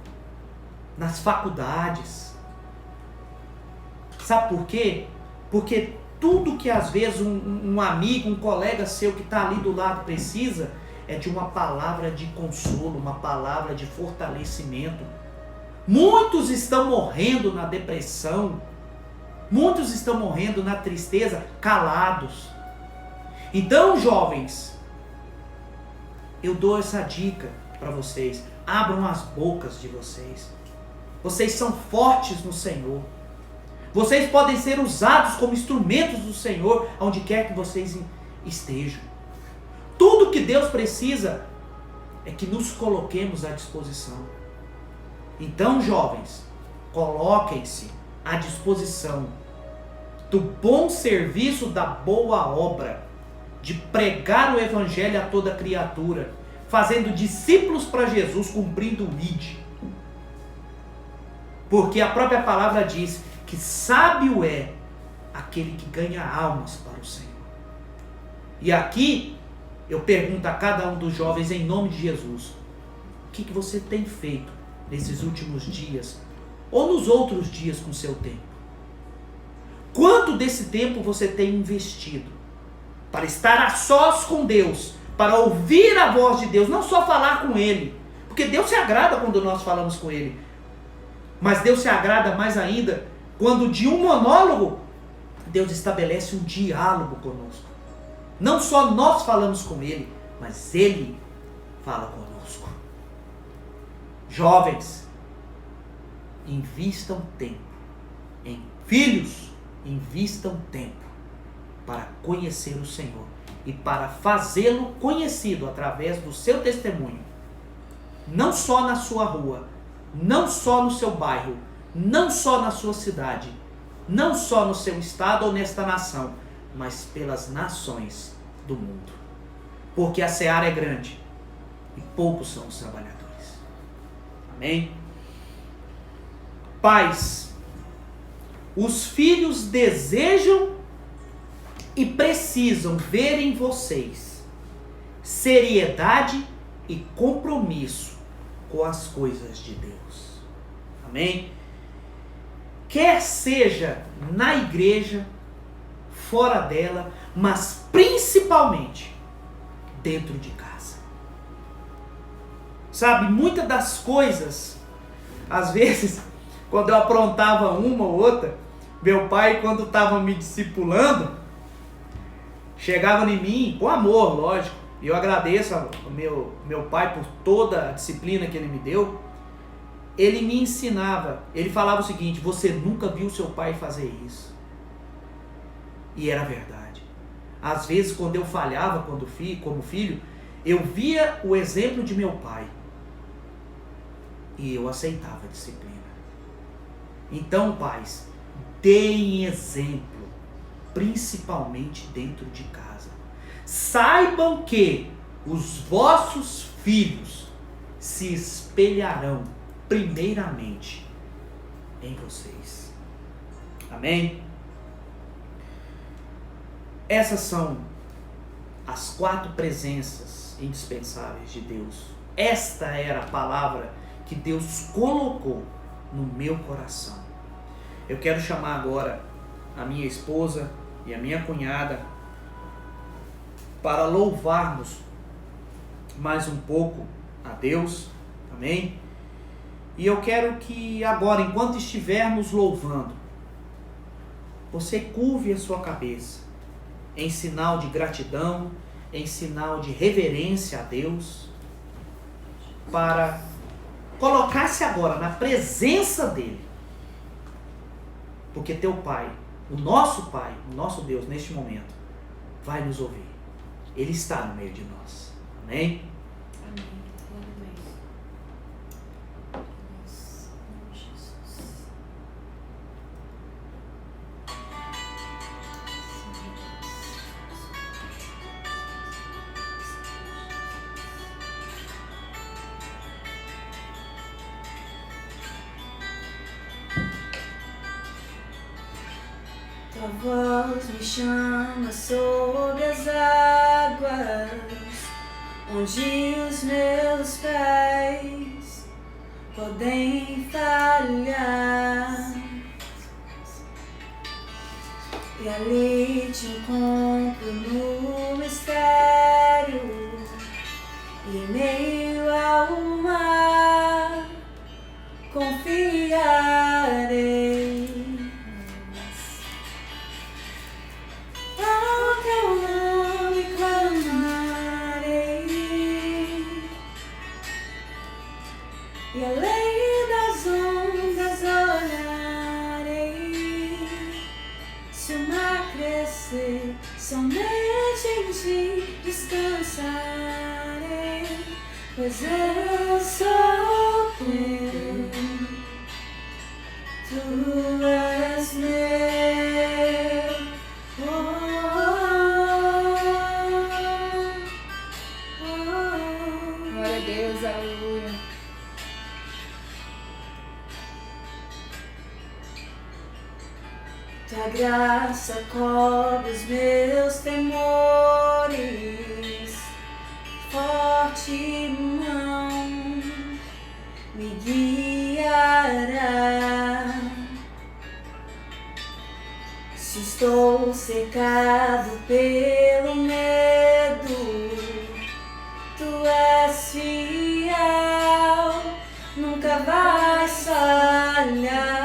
Speaker 2: nas faculdades. Sabe por quê? Porque Tudo que às vezes um amigo, um colega seu que está ali do lado precisa é de uma palavra de consolo, uma palavra de fortalecimento. Muitos estão morrendo na depressão, muitos estão morrendo na tristeza, calados. Então, jovens, eu dou essa dica para vocês: abram as bocas de vocês. Vocês são fortes no Senhor. Vocês podem ser usados como instrumentos do Senhor, onde quer que vocês estejam. Tudo que Deus precisa é que nos coloquemos à disposição. Então, jovens, coloquem-se à disposição do bom serviço, da boa obra, de pregar o Evangelho a toda criatura, fazendo discípulos para Jesus, cumprindo o ID. Porque a própria palavra diz que sábio é aquele que ganha almas para o Senhor. E aqui eu pergunto a cada um dos jovens, em nome de Jesus: o que você tem feito nesses últimos dias ou nos outros dias com o seu tempo? Quanto desse tempo você tem investido para estar a sós com Deus, para ouvir a voz de Deus, não só falar com Ele, porque Deus se agrada quando nós falamos com Ele, mas Deus se agrada mais ainda quando de um monólogo Deus estabelece um diálogo conosco. Não só nós falamos com Ele, mas Ele fala conosco. Jovens, invistam tempo em filhos, invistam tempo para conhecer o Senhor e para fazê-lo conhecido através do seu testemunho, não só na sua rua, não só no seu bairro, não só na sua cidade, não só no seu estado ou nesta nação, mas pelas nações do mundo. Porque a seara é grande e poucos são os trabalhadores. Amém? Pais, os filhos desejam e precisam ver em vocês seriedade e compromisso com as coisas de Deus. Amém? Quer seja na igreja, fora dela, mas principalmente dentro de casa. Sabe, muitas das coisas, às vezes, quando eu aprontava uma ou outra, meu pai, quando estava me discipulando, chegava em mim, com amor, lógico, e eu agradeço ao meu pai por toda a disciplina que ele me deu. Ele me ensinava, ele falava o seguinte: você nunca viu seu pai fazer isso. E era verdade. Às vezes, quando eu falhava como filho, eu via o exemplo de meu pai e eu aceitava a disciplina. Então, pais, deem exemplo, principalmente dentro de casa. Saibam que os vossos filhos se espelharão primeiramente em vocês. Amém? Essas são as 4 presenças indispensáveis de Deus. Esta era a palavra que Deus colocou no meu coração. Eu quero chamar agora a minha esposa e a minha cunhada para louvarmos mais um pouco a Deus. Amém? E eu quero que agora, enquanto estivermos louvando, você curve a sua cabeça em sinal de gratidão, em sinal de reverência a Deus, para colocar-se agora na presença dEle. Porque teu Pai, o nosso Pai, o nosso Deus, neste momento, vai nos ouvir. Ele está no meio de nós. Amém?
Speaker 1: Amém.
Speaker 3: Tua voz me chama sobre as águas, onde os meus pés podem falhar. E ali te encontro no mistério, e em meio ao mar confiarei. Ao teu nome clamarei, e além das ondas olharei. Se o mar crescer, somente em ti descansarei, pois eu sou teu, tu és meu. Oh, oh, oh, oh.
Speaker 1: Glória a Deus, aleluia.
Speaker 3: Tua graça cobre os meus temores, forte mão me guiará. Se estou cercado pelo medo, tu és fiel, nunca vais falhar.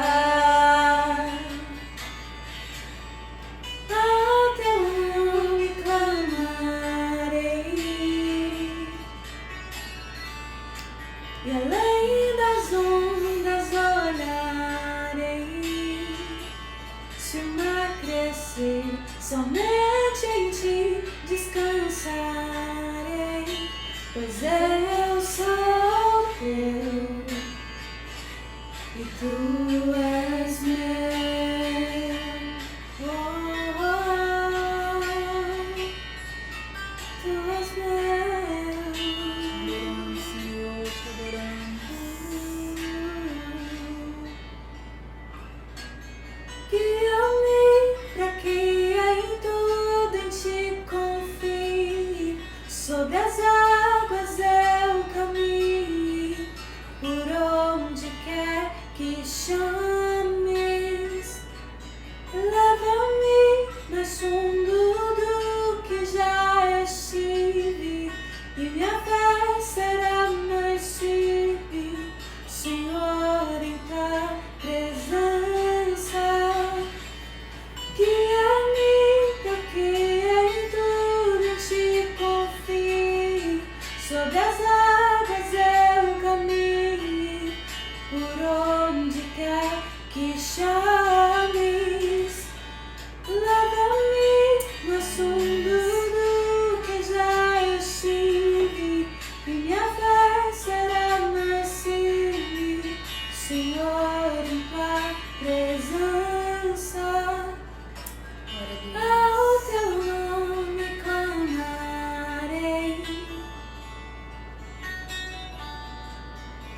Speaker 3: Ao teu nome clamarei, e além das ondas olharei. Se o mar crescer, somente em ti descansarei, pois eu sou teu e tu és meu. Oh, oh, oh. Tu és meu.
Speaker 1: Adoramos, Senhor, te adoramos.
Speaker 3: Guia-me pra que em tudo em ti confie, sobre as águas eu caminhe, por onde quer que chames. Leva-me mais fundo do que já estive, e minha fé será mais firme, Senhor, em tua presença. Guia-me pra que em tudo te confie, sobre as águas eu caminhe, por onde quer que chames. Leva-me mais fundo do que já estive, e minha fé será mais firme, Senhor, em tua presença. Ao teu nome clamarei,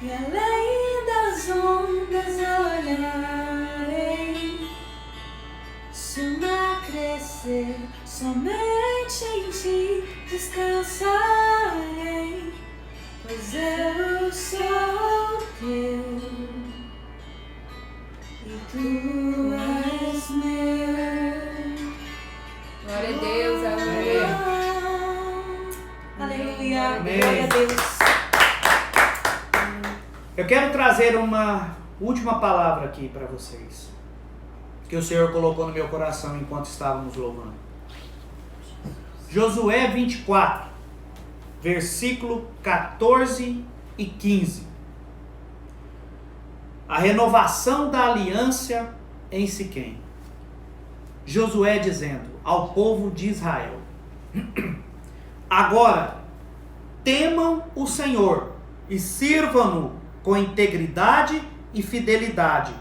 Speaker 3: e além das ondas olharei. Se o mar crescer, somente em ti descansarei, pois eu sou teu e tu és meu.
Speaker 1: Glória a Deus, aleluia.
Speaker 3: Aleluia,
Speaker 2: Amém.
Speaker 3: glória a Deus.
Speaker 2: Eu quero trazer uma última palavra aqui para vocês, que o Senhor colocou no meu coração enquanto estávamos louvando. Josué 24, versículo 14 e 15. A renovação da aliança em Siquém. Josué dizendo ao povo de Israel: agora temam o Senhor e sirvam-no com integridade e fidelidade.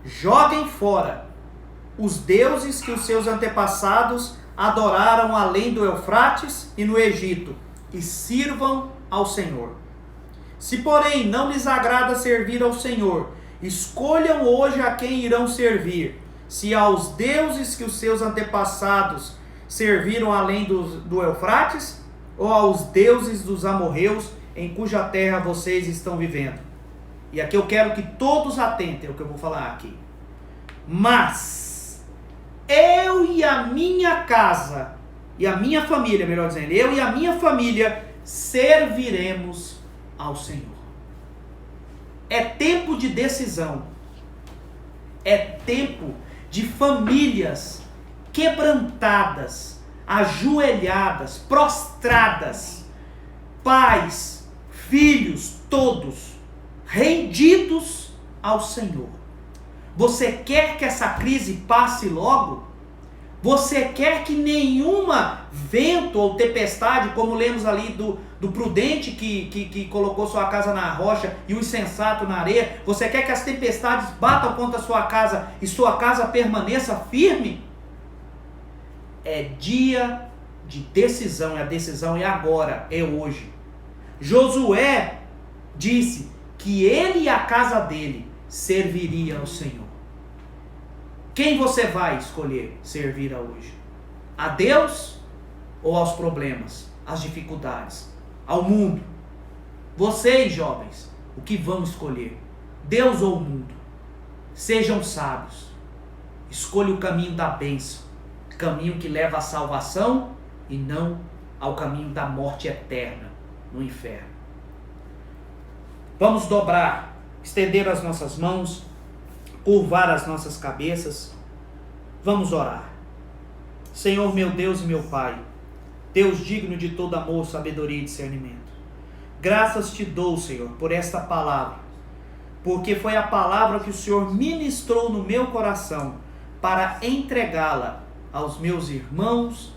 Speaker 2: Joguem fora os deuses que os seus antepassados adoraram além do Eufrates e no Egito, e sirvam ao Senhor. Se, porém, não lhes agrada servir ao Senhor, escolham hoje a quem irão servir, se aos deuses que os seus antepassados serviram além do Eufrates, ou aos deuses dos amorreus em cuja terra vocês estão vivendo. E aqui eu quero que todos atentem ao que eu vou falar aqui. Mas eu e a minha casa, e a minha família, melhor dizendo, eu e a minha família serviremos ao Senhor. É tempo de decisão. É tempo de famílias quebrantadas, ajoelhadas, prostradas, pais, filhos, todos rendidos ao Senhor. Você quer que essa crise passe logo? Você quer que nenhuma vento ou tempestade, como lemos ali do prudente que colocou sua casa na rocha e o insensato na areia, você quer que as tempestades batam contra a sua casa e sua casa permaneça firme? É dia de decisão, e a decisão é agora, é hoje. Josué disse que ele e a casa dele serviria ao Senhor. Quem você vai escolher servir a hoje? A Deus ou aos problemas, às dificuldades, ao mundo? Vocês, jovens, o que vão escolher? Deus ou o mundo? Sejam sábios. Escolha o caminho da bênção, caminho que leva à salvação e não ao caminho da morte eterna no inferno. Vamos dobrar, estender as nossas mãos, curvar as nossas cabeças. Vamos orar. Senhor, meu Deus e meu Pai, Deus digno de todo amor, sabedoria e discernimento, graças te dou, Senhor, por esta palavra, porque foi a palavra que o Senhor ministrou no meu coração para entregá-la aos meus irmãos,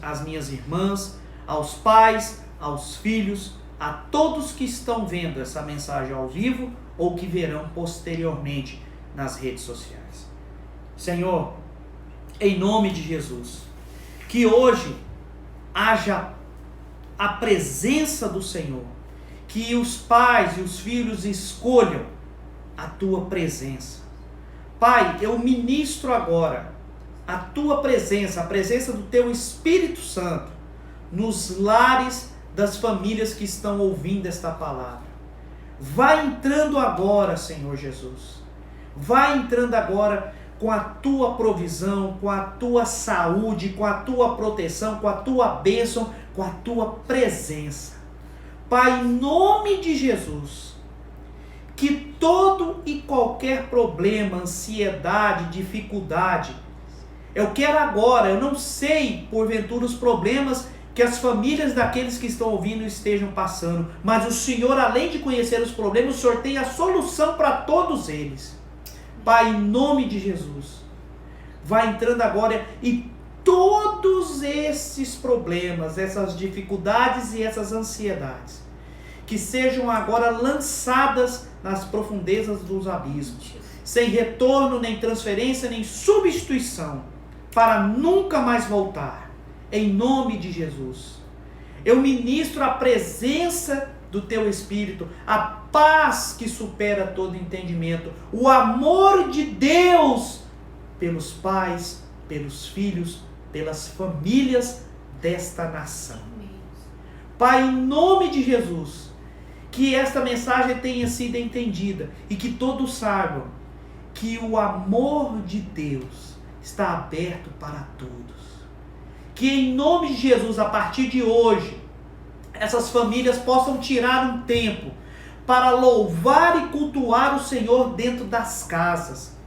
Speaker 2: às minhas irmãs, aos pais, aos filhos, a todos que estão vendo essa mensagem ao vivo ou que verão posteriormente nas redes sociais. Senhor, em nome de Jesus, que hoje haja a presença do Senhor, que os pais e os filhos escolham a tua presença. Pai, eu ministro agora a tua presença, a presença do teu Espírito Santo nos lares das famílias que estão ouvindo esta palavra. Vai entrando agora, Senhor Jesus. Vai entrando agora com a tua provisão, com a tua saúde, com a tua proteção, com a tua bênção, com a tua presença. Pai, em nome de Jesus, que todo e qualquer problema, ansiedade, dificuldade, eu quero agora, eu não sei porventura os problemas que as famílias daqueles que estão ouvindo estejam passando, mas o Senhor, além de conhecer os problemas, o Senhor tem a solução para todos eles. Pai, em nome de Jesus, vai entrando agora e todos esses problemas, essas dificuldades e essas ansiedades, que sejam agora lançadas nas profundezas dos abismos, sem retorno, nem transferência, nem substituição, para nunca mais voltar. Em nome de Jesus, eu ministro a presença do teu Espírito, a paz que supera todo entendimento, o amor de Deus pelos pais, pelos filhos, pelas famílias desta nação. Pai, em nome de Jesus, que esta mensagem tenha sido entendida e que todos saibam que o amor de Deus está aberto para todos. Que em nome de Jesus, a partir de hoje, essas famílias possam tirar um tempo para louvar e cultuar o Senhor dentro das casas,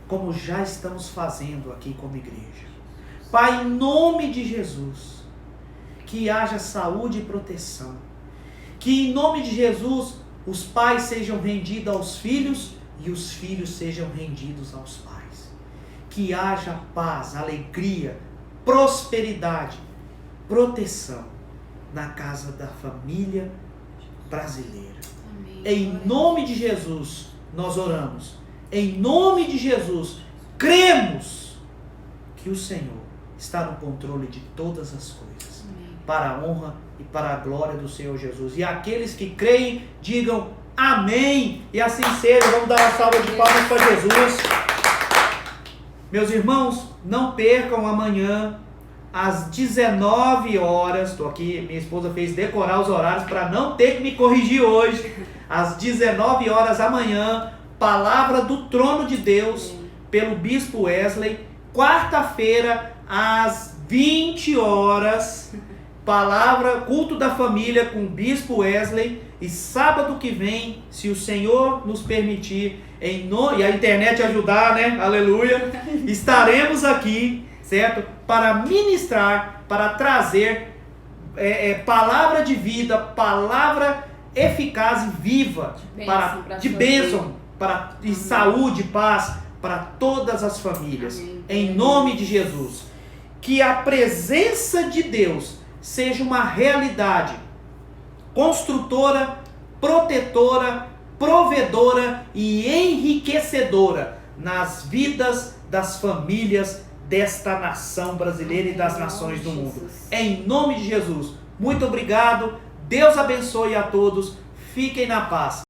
Speaker 2: como já estamos fazendo aqui como igreja. Pai, em nome de Jesus, que haja saúde e proteção. Que em nome de Jesus, os pais sejam rendidos aos filhos e os filhos sejam rendidos aos pais. Que haja paz, alegria, prosperidade, proteção na casa da família brasileira. Amém. Em nome de Jesus, nós oramos. Em nome de Jesus, cremos que o Senhor está no controle de todas as coisas. Amém. Para a honra e para a glória do Senhor Jesus. E aqueles que creem, digam amém. E assim seja. Vamos dar uma salva de palmas para Jesus. Meus irmãos, não percam amanhã, às 19 horas, estou aqui, minha esposa fez decorar os horários para não ter que me corrigir hoje, às 19 horas amanhã, palavra do trono de Deus, pelo Bispo Wesley, quarta-feira, às 20 horas, culto da família com o Bispo Wesley. E sábado que vem, se o Senhor nos permitir, e a internet ajudar, né? Aleluia! Estaremos aqui, certo? Para ministrar, para trazer palavra de vida, palavra eficaz e viva, de bênção, de saúde, paz, para todas as famílias. Amém. Em nome de Jesus. Que a presença de Deus seja uma realidade construtora, protetora, provedora e enriquecedora nas vidas das famílias desta nação brasileira e das nações do mundo. Em nome de Jesus. Muito obrigado. Deus abençoe a todos. Fiquem na paz.